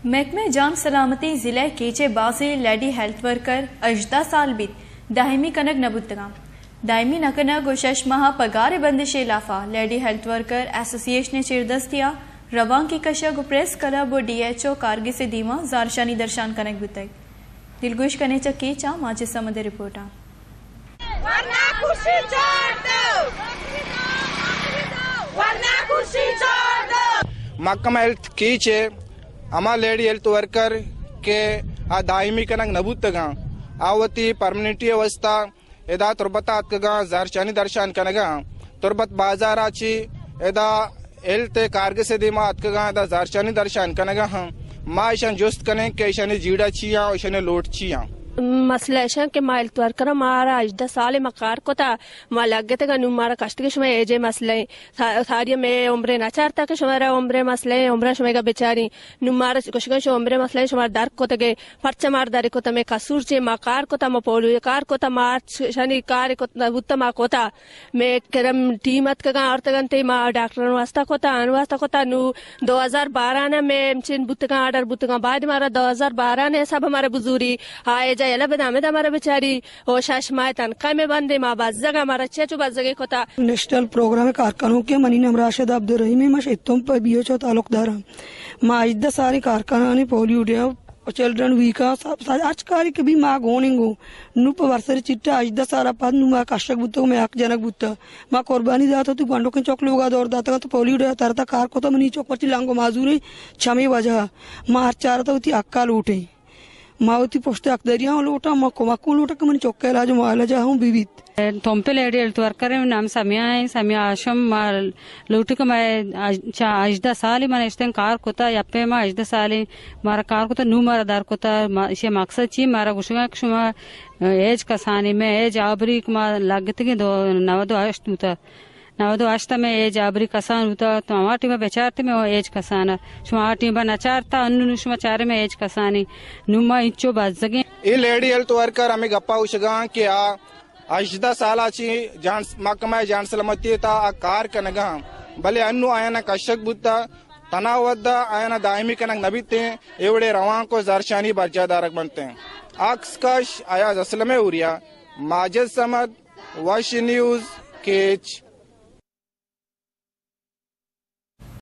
महकमे जान सलामती जिले कीचे बासी लेडी हेल्थ वर्कर 18 साल बीत दायमी कनक नबुतगा दायमी नकनक और 6 माह पगार बंदिश इलाफा लेडी हेल्थ वर्कर एसोसिएशन चिरदस्तिया रवां की कशा प्रेस क्लब और DHO कारगिल से दीमा जारशानी दर्शान कनक बुतक दिलगुश कने कीचा माचे समद रिपोर्टा महकमा हेल्थ कीचे अमा लेडी हेल्थ वर्कर के आ दायमी कनक नबुतगा आवती परमनेंटी अवस्था एदा तुरबता अतकगा जारशानी दर्शान कनगा तुरबत बाजाराची एदा हेल्थ कारगे से दीमा अतकगा एदा जारशानी दर्शान कनगा मा ईशान जोस्त कने के ईशानी जीड़ा चिया ईशानी लोट चिया मसला ऐसा कि माइल त्वर करा मारा 18 साल मकार को था मां लगे थे गनु मारा कष्ट के समय एजे मसले सारी में उम्र नाचार था कि शुमारा उम्र मसले उम्र शुमे का बेचारी नु मारा कुछ उम्र मसले शुमार दर को तगे पर्चा मार दर को तमे कसूर चे मकार को था म पोलु कार को था मार्च शनि कार को उत्तम को था मैं करम टीमत का और तगनते मा डॉक्टर वास्ता को था अनुवास्ता को था नु 2012 ना में चिन बुतगा ऑर्डर बुतगा बाद मारा 2012 ने सब हमारे बुजुरी आए यला बदामे हमारा बेचारी ओ शाशमाय तनका में बंदे मां बाजगा हमारा चेचु बाजगे कोता नेशनल प्रोग्राम कारखानों के मनी नम राशिद अब्दुल रहीम मशेतुम पर बीओचो तालुकदार मां इद्दा सारी कारखाना ने पोलियो डे चिल्ड्रन वीक आज कारी कभी मां गोनिंगो नुप वर्सरी चिट्टा इद्दा सारा पद नु मां कष्टक बुत्तो में आक जनक बुत्ता मां कुर्बानी दात तो गंडो के चोक लोगा दौर दाता तो पोलियो डे तरता कार को तो मनी चौक पर लांगो माजूरी छमे वजह मां चार तो अक्का लूटे मावती पोस्टे अकदरिया लोटा मको लोटा कमन चौके लाजो माला जा हूं विविध तोंपे लेडी हेल्थ वर्कर नाम समिया है समिया आशम लूटी का मैं 18 साल मन इस्तें कार कोता यप्पे मा 18 साल मारा कार कोता नू मारा दार कोता इसे मकसद ची मारा गुशगा शुमा एज कसानी में एज आबरी मा लागत के 92 मुता 92 में एज आबरी कसान होता तो आटी में बेचारते में एज कसाना शुमा आटी में नचारता अन्नु शुमा चारे में एज कसानी नुमा इंचो बाजगे ई लेडी हेल्थ वर्कर हमें गप्पा उशगा कि आ 18 सालाची जान महकमा जान सलामती ता आ कार कनगा भले अन्नु आयना कशक बुत्ता तनावद्द आयना दायमी कनक नबीते एवडे रवां को जारशानी बर्जादारक बनते हैं आक्सकश आया असलमे उरिया माजिद समद वश न्यूज केच